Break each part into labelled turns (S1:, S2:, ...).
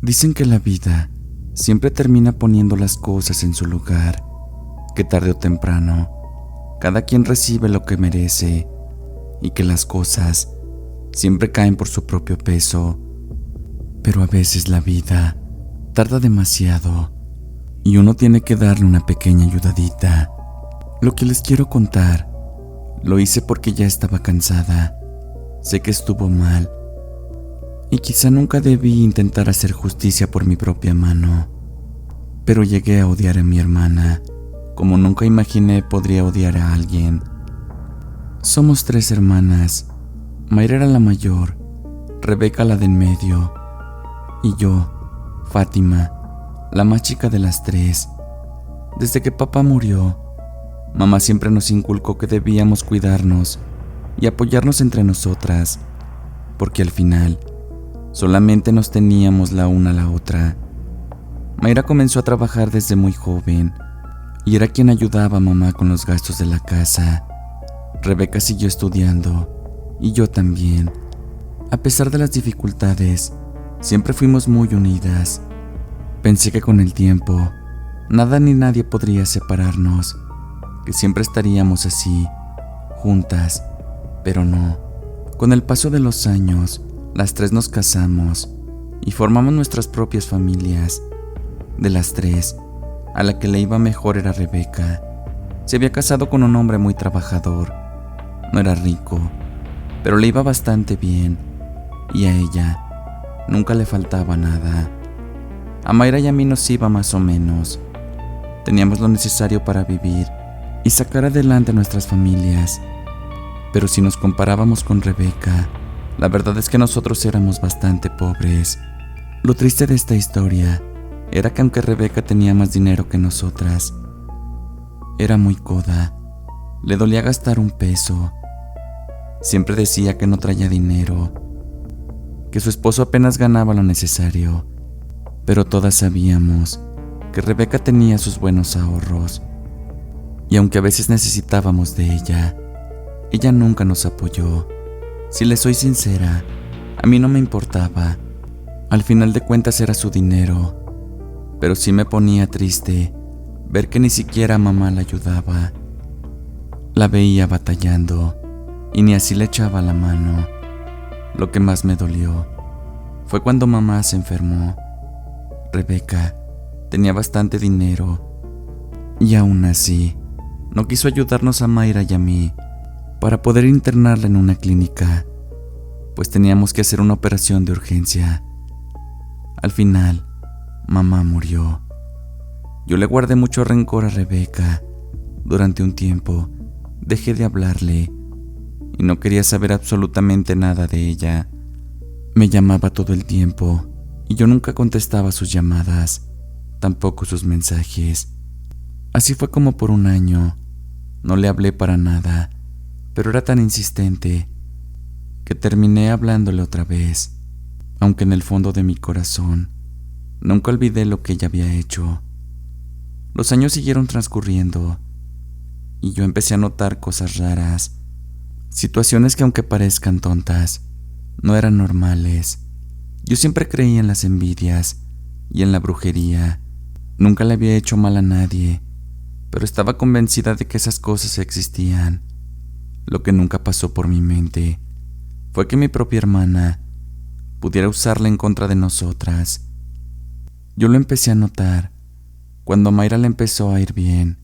S1: Dicen que la vida siempre termina poniendo las cosas en su lugar, que tarde o temprano cada quien recibe lo que merece y que las cosas siempre caen por su propio peso. Pero a veces la vida tarda demasiado y uno tiene que darle una pequeña ayudadita. Lo que les quiero contar lo hice porque ya estaba cansada. Sé que estuvo mal y quizá nunca debí intentar hacer justicia por mi propia mano, pero llegué a odiar a mi hermana como nunca imaginé podría odiar a alguien. Somos 3 hermanas. Mayra era la mayor, Rebeca la de en medio y yo, Fátima, la más chica de las 3. Desde que papá murió, mamá siempre nos inculcó que debíamos cuidarnos y apoyarnos entre nosotras, porque al final solamente nos teníamos la una a la otra. Mayra comenzó a trabajar desde muy joven y era quien ayudaba a mamá con los gastos de la casa. Rebeca siguió estudiando y yo también. A pesar de las dificultades, siempre fuimos muy unidas. Pensé que con el tiempo, nada ni nadie podría separarnos, que siempre estaríamos así, juntas, pero no. Con el paso de los años, las 3 nos casamos y formamos nuestras propias familias. De las 3, a la que le iba mejor era Rebeca. Se había casado con un hombre muy trabajador. No era rico, pero le iba bastante bien, y a ella nunca le faltaba nada. A Mayra y a mí nos iba más o menos. Teníamos lo necesario para vivir y sacar adelante nuestras familias. Pero si nos comparábamos con Rebeca, la verdad es que nosotros éramos bastante pobres. Lo triste de esta historia era que aunque Rebeca tenía más dinero que nosotras, era muy coda. Le dolía gastar un peso. Siempre decía que no traía dinero, que su esposo apenas ganaba lo necesario. Pero todas sabíamos que Rebeca tenía sus buenos ahorros. Y aunque a veces necesitábamos de ella, ella nunca nos apoyó. Si le soy sincera, a mí no me importaba. Al final de cuentas era su dinero. Pero sí me ponía triste ver que ni siquiera mamá la ayudaba. La veía batallando y ni así le echaba la mano. Lo que más me dolió fue cuando mamá se enfermó. Rebeca tenía bastante dinero y aún así no quiso ayudarnos a Mayra y a mí para poder internarla en una clínica, pues teníamos que hacer una operación de urgencia. Al final, mamá murió. Yo le guardé mucho rencor a Rebeca. Durante un tiempo dejé de hablarle y no quería saber absolutamente nada de ella. Me llamaba todo el tiempo y yo nunca contestaba sus llamadas, tampoco sus mensajes. Así fue como por un año. No le hablé para nada, pero era tan insistente que terminé hablándole otra vez, aunque en el fondo de mi corazón nunca olvidé lo que ella había hecho. Los años siguieron transcurriendo y yo empecé a notar cosas raras, situaciones que aunque parezcan tontas, no eran normales. Yo siempre creía en las envidias y en la brujería. Nunca le había hecho mal a nadie, pero estaba convencida de que esas cosas existían. Lo que nunca pasó por mi mente fue que mi propia hermana pudiera usarla en contra de nosotras. Yo lo empecé a notar cuando a Mayra le empezó a ir bien.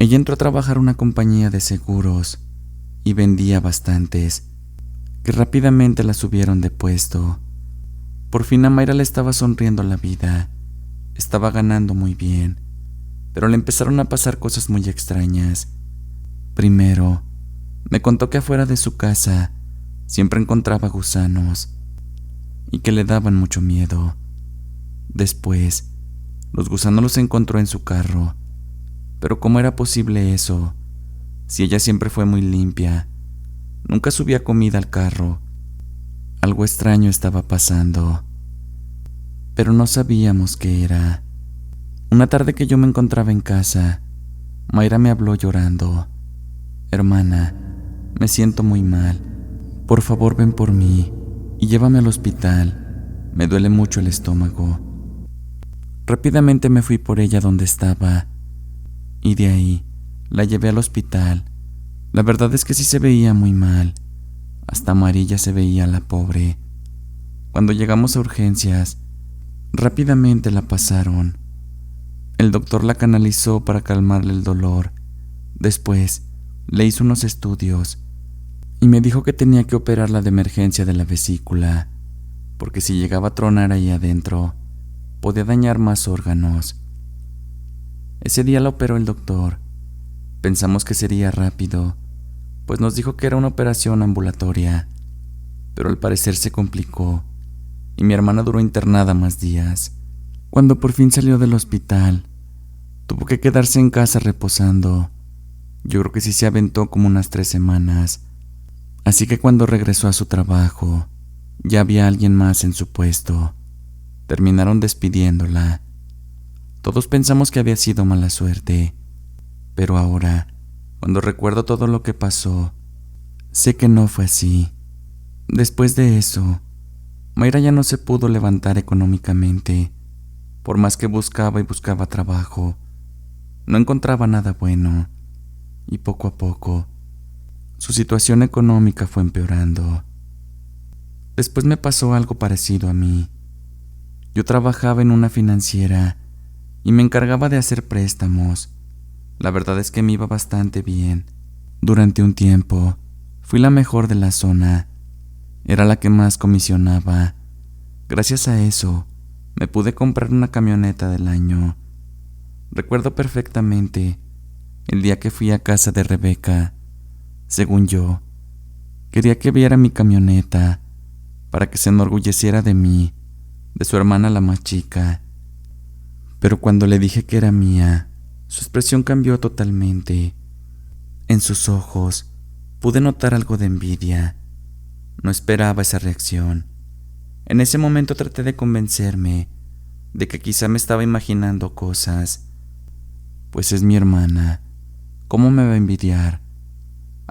S1: Ella entró a trabajar en una compañía de seguros y vendía bastantes, que rápidamente la subieron de puesto. Por fin a Mayra le estaba sonriendo la vida. Estaba ganando muy bien, pero le empezaron a pasar cosas muy extrañas. Primero, me contó que afuera de su casa siempre encontraba gusanos y que le daban mucho miedo. Después, los gusanos los encontró en su carro. Pero ¿cómo era posible eso? Si ella siempre fue muy limpia, nunca subía comida al carro. Algo extraño estaba pasando, pero no sabíamos qué era. Una tarde que yo me encontraba en casa, Mayra me habló llorando. Hermana, me siento muy mal. Por favor, ven por mí y llévame al hospital. Me duele mucho el estómago. Rápidamente me fui por ella donde estaba y de ahí la llevé al hospital. La verdad es que sí se veía muy mal. Hasta amarilla se veía la pobre. Cuando llegamos a urgencias, rápidamente la pasaron. El doctor la canalizó para calmarle el dolor. Después le hizo unos estudios y me dijo que tenía que operarla de emergencia de la vesícula, porque si llegaba a tronar ahí adentro, podía dañar más órganos. Ese día la operó el doctor. Pensamos que sería rápido, pues nos dijo que era una operación ambulatoria, pero al parecer se complicó y mi hermana duró internada más días. Cuando por fin salió del hospital, tuvo que quedarse en casa reposando. Yo creo que sí se aventó como unas 3 semanas. Así que cuando regresó a su trabajo, ya había alguien más en su puesto. Terminaron despidiéndola. Todos pensamos que había sido mala suerte, pero ahora, cuando recuerdo todo lo que pasó, sé que no fue así. Después de eso, Mayra ya no se pudo levantar económicamente. Por más que buscaba y buscaba trabajo, no encontraba nada bueno, y poco a poco, su situación económica fue empeorando. Después me pasó algo parecido a mí. Yo trabajaba en una financiera y me encargaba de hacer préstamos. La verdad es que me iba bastante bien. Durante un tiempo, fui la mejor de la zona. Era la que más comisionaba. Gracias a eso, me pude comprar una camioneta del año. Recuerdo perfectamente el día que fui a casa de Rebeca. Según yo, quería que viera mi camioneta para que se enorgulleciera de mí, de su hermana la más chica. Pero cuando le dije que era mía, su expresión cambió totalmente. En sus ojos pude notar algo de envidia. No esperaba esa reacción. En ese momento traté de convencerme de que quizá me estaba imaginando cosas. Pues es mi hermana. ¿Cómo me va a envidiar?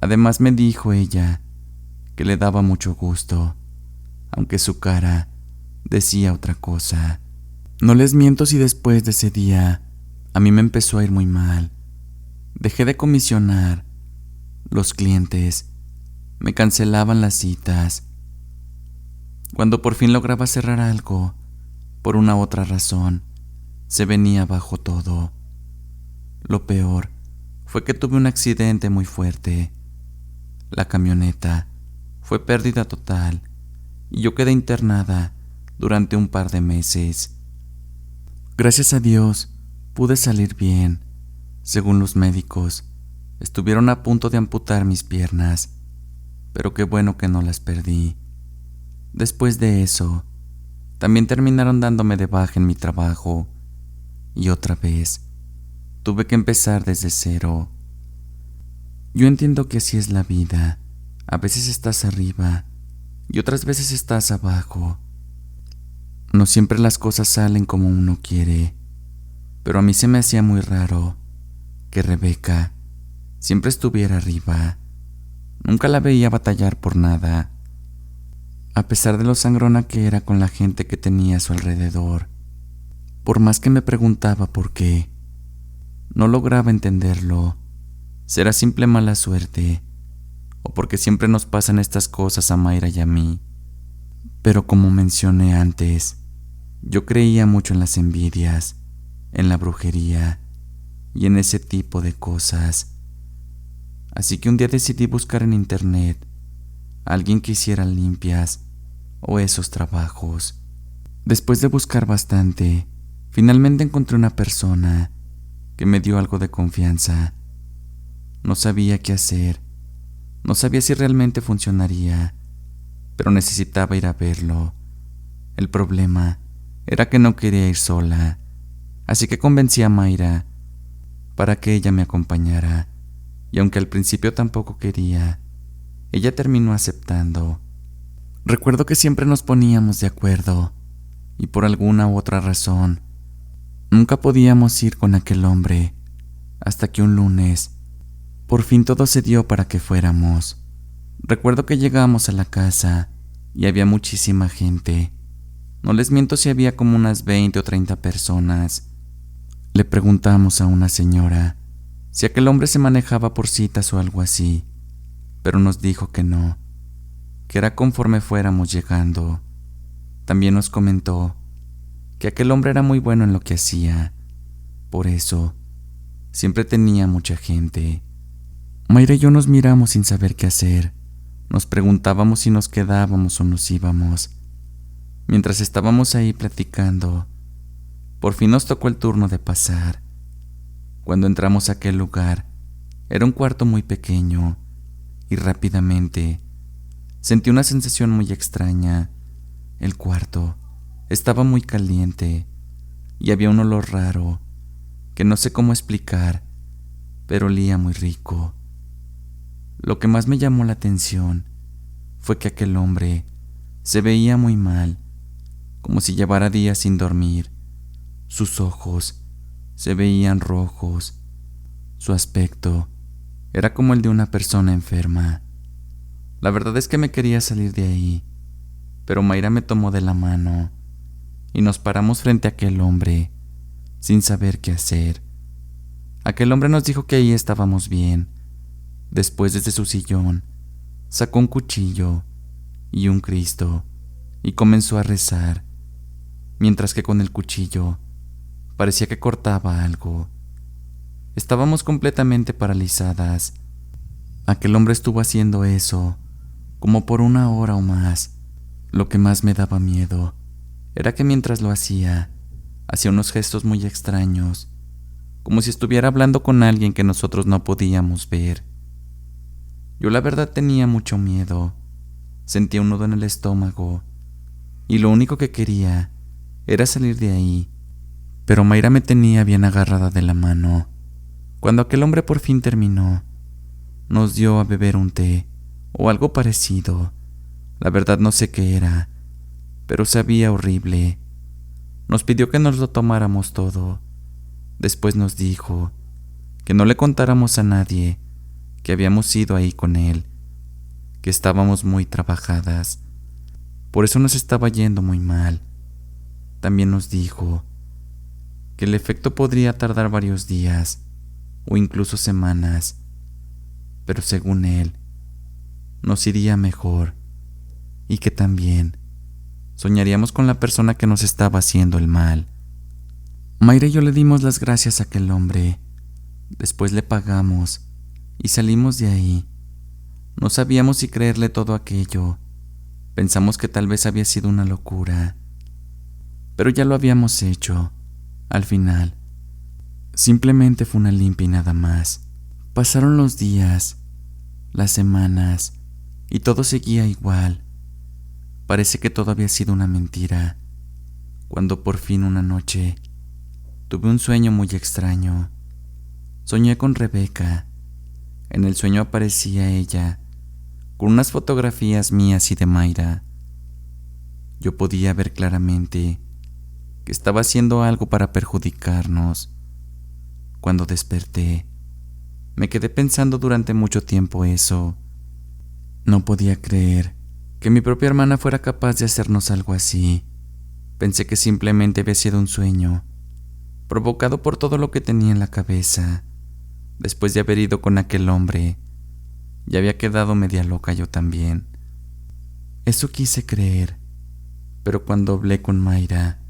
S1: Además me dijo ella que le daba mucho gusto, aunque su cara decía otra cosa. No les miento si después de ese día a mí me empezó a ir muy mal. Dejé de comisionar. Los clientes me cancelaban las citas. Cuando por fin lograba cerrar algo, por una u otra razón, se venía abajo todo. Lo peor fue que tuve un accidente muy fuerte. La camioneta fue pérdida total y yo quedé internada durante un par de meses. Gracias a Dios, pude salir bien. Según los médicos, estuvieron a punto de amputar mis piernas, pero qué bueno que no las perdí. Después de eso, también terminaron dándome de baja en mi trabajo y otra vez tuve que empezar desde cero. Yo entiendo que así es la vida. A veces estás arriba y otras veces estás abajo. No siempre las cosas salen como uno quiere, pero a mí se me hacía muy raro que Rebeca siempre estuviera arriba. Nunca la veía batallar por nada, a pesar de lo sangrona que era con la gente que tenía a su alrededor. Por más que me preguntaba por qué, no lograba entenderlo. ¿Será simple mala suerte? ¿O porque siempre nos pasan estas cosas a Mayra y a mí? Pero como mencioné antes, yo creía mucho en las envidias, en la brujería y en ese tipo de cosas. Así que un día decidí buscar en internet a alguien que hiciera limpias o esos trabajos. Después de buscar bastante, finalmente encontré una persona que me dio algo de confianza. No sabía qué hacer, no sabía si realmente funcionaría, pero necesitaba ir a verlo. El problema era que no quería ir sola, así que convencí a Mayra para que ella me acompañara, y aunque al principio tampoco quería, ella terminó aceptando. Recuerdo que siempre nos poníamos de acuerdo, y por alguna u otra razón, nunca podíamos ir con aquel hombre, hasta que un lunes, por fin todo se dio para que fuéramos. Recuerdo que llegamos a la casa y había muchísima gente. No les miento si había como unas 20 o 30 personas. Le preguntamos a una señora si aquel hombre se manejaba por citas o algo así, pero nos dijo que no, que era conforme fuéramos llegando. También nos comentó que aquel hombre era muy bueno en lo que hacía, por eso siempre tenía mucha gente. Mayra y yo nos miramos sin saber qué hacer. Nos preguntábamos si nos quedábamos o nos íbamos. Mientras estábamos ahí platicando, por fin nos tocó el turno de pasar. Cuando entramos a aquel lugar, era un cuarto muy pequeño y rápidamente sentí una sensación muy extraña. El cuarto estaba muy caliente y había un olor raro que no sé cómo explicar, pero olía muy rico. Lo que más me llamó la atención fue que aquel hombre se veía muy mal, como si llevara días sin dormir. Sus ojos se veían rojos. Su aspecto era como el de una persona enferma. La verdad es que me quería salir de ahí, pero Mayra me tomó de la mano y nos paramos frente a aquel hombre, sin saber qué hacer. Aquel hombre nos dijo que ahí estábamos bien. Después, desde su sillón, sacó un cuchillo y un Cristo y comenzó a rezar, mientras que con el cuchillo parecía que cortaba algo. Estábamos completamente paralizadas. Aquel hombre estuvo haciendo eso como por 1 hora o más. Lo que más me daba miedo era que mientras lo hacía unos gestos muy extraños, como si estuviera hablando con alguien que nosotros no podíamos ver. Yo la verdad tenía mucho miedo. Sentía un nudo en el estómago y lo único que quería era salir de ahí, pero Mayra me tenía bien agarrada de la mano. Cuando aquel hombre por fin terminó, nos dio a beber un té o algo parecido. La verdad no sé qué era, pero sabía horrible. Nos pidió que nos lo tomáramos todo. Después nos dijo que no le contáramos a nadie que habíamos ido ahí con él, que estábamos muy trabajadas, por eso nos estaba yendo muy mal. También nos dijo que el efecto podría tardar varios días o incluso semanas, pero según él, nos iría mejor y que también soñaríamos con la persona que nos estaba haciendo el mal. Mayra y yo le dimos las gracias a aquel hombre. Después le pagamos y salimos de ahí. No sabíamos si creerle todo aquello. Pensamos que tal vez había sido una locura, pero ya lo habíamos hecho. Al final, simplemente fue una limpia y nada más. Pasaron los días, las semanas, y todo seguía igual. Parece que todo había sido una mentira, cuando por fin una noche tuve un sueño muy extraño. Soñé con Rebeca. En el sueño aparecía ella, con unas fotografías mías y de Mayra. Yo podía ver claramente que estaba haciendo algo para perjudicarnos. Cuando desperté, me quedé pensando durante mucho tiempo eso. No podía creer que mi propia hermana fuera capaz de hacernos algo así. Pensé que simplemente había sido un sueño, provocado por todo lo que tenía en la cabeza. Después de haber ido con aquel hombre, ya había quedado media loca yo también. Eso quise creer, pero cuando hablé con Mayra,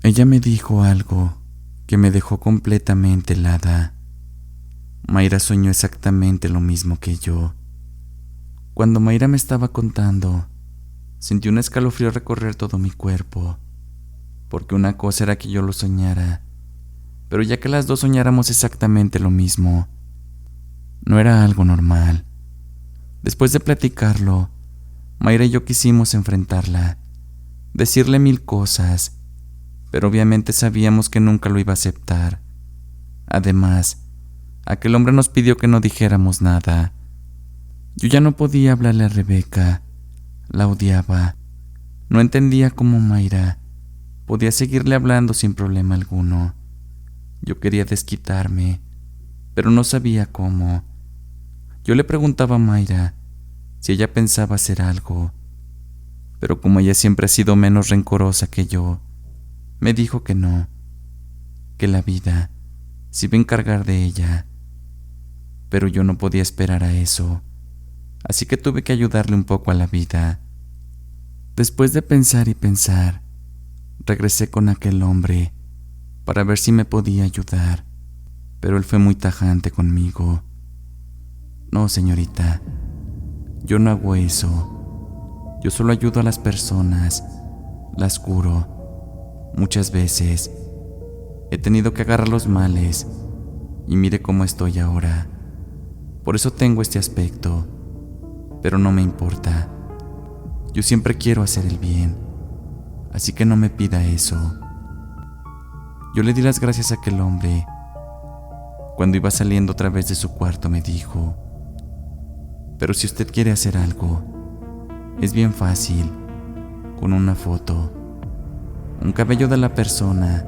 S1: ella me dijo algo que me dejó completamente helada. Mayra soñó exactamente lo mismo que yo. Cuando Mayra me estaba contando, sentí un escalofrío recorrer todo mi cuerpo, porque una cosa era que yo lo soñara, pero ya que las dos soñáramos exactamente lo mismo, no era algo normal. Después de platicarlo, Mayra y yo quisimos enfrentarla, decirle 1000 cosas, pero obviamente sabíamos que nunca lo iba a aceptar. Además, aquel hombre nos pidió que no dijéramos nada. Yo ya no podía hablarle a Rebeca, la odiaba. No entendía cómo Mayra podía seguirle hablando sin problema alguno. Yo quería desquitarme, pero no sabía cómo. Yo le preguntaba a Mayra si ella pensaba hacer algo, pero como ella siempre ha sido menos rencorosa que yo, me dijo que no, que la vida se iba a encargar de ella. Pero yo no podía esperar a eso, así que tuve que ayudarle un poco a la vida. Después de pensar y pensar, regresé con aquel hombre para ver si me podía ayudar, pero él fue muy tajante conmigo. No, señorita, yo no hago eso. Yo solo ayudo a las personas, las curo. Muchas veces he tenido que agarrar los males y mire cómo estoy ahora. Por eso tengo este aspecto, pero no me importa. Yo siempre quiero hacer el bien, así que no me pida eso. Yo le di las gracias a aquel hombre. Cuando iba saliendo otra vez de su cuarto me dijo: pero si usted quiere hacer algo, es bien fácil, con una foto, un cabello de la persona,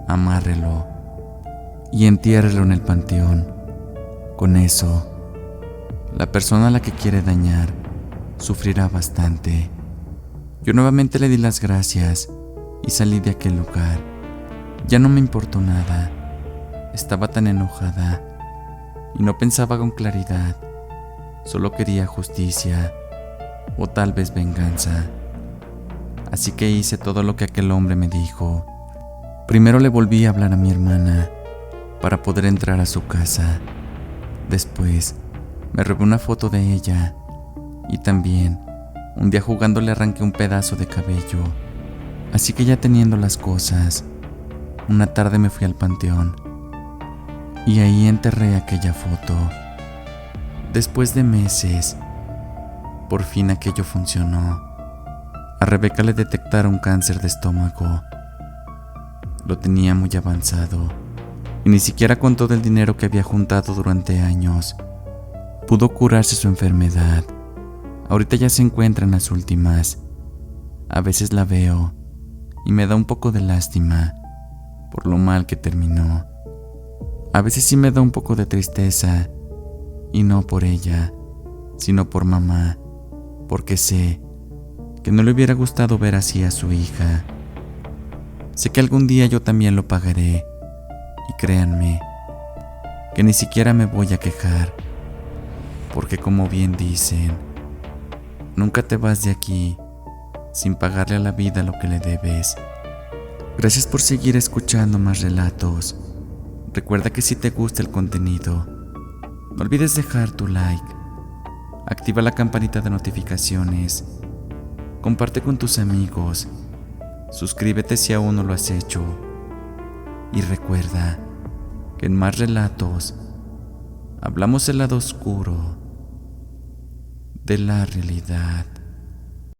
S1: amárrelo y entiérrelo en el panteón. Con eso, la persona a la que quiere dañar sufrirá bastante. Yo nuevamente le di las gracias y salí de aquel lugar. Ya no me importó nada. Estaba tan enojada y no pensaba con claridad. Solo quería justicia o tal vez venganza. Así que hice todo lo que aquel hombre me dijo. Primero le volví a hablar a mi hermana para poder entrar a su casa. Después me robé una foto de ella y también un día jugando le arranqué un pedazo de cabello. Así que ya teniendo las cosas, una tarde me fui al panteón y ahí enterré aquella foto. Después de meses, por fin aquello funcionó. A Rebeca le detectaron cáncer de estómago. Lo tenía muy avanzado y ni siquiera con todo el dinero que había juntado durante años pudo curarse su enfermedad. Ahorita ya se encuentra en las últimas. A veces la veo y me da un poco de lástima por lo mal que terminó. A veces sí me da un poco de tristeza, y no por ella, sino por mamá, porque sé que no le hubiera gustado ver así a su hija. Sé que algún día yo también lo pagaré, y créanme que ni siquiera me voy a quejar, porque como bien dicen, nunca te vas de aquí sin pagarle a la vida lo que le debes. Gracias por seguir escuchando más relatos. Recuerda que si te gusta el contenido, no olvides dejar tu like, activa la campanita de notificaciones, comparte con tus amigos, suscríbete si aún no lo has hecho y recuerda que en más relatos hablamos del lado oscuro de la realidad.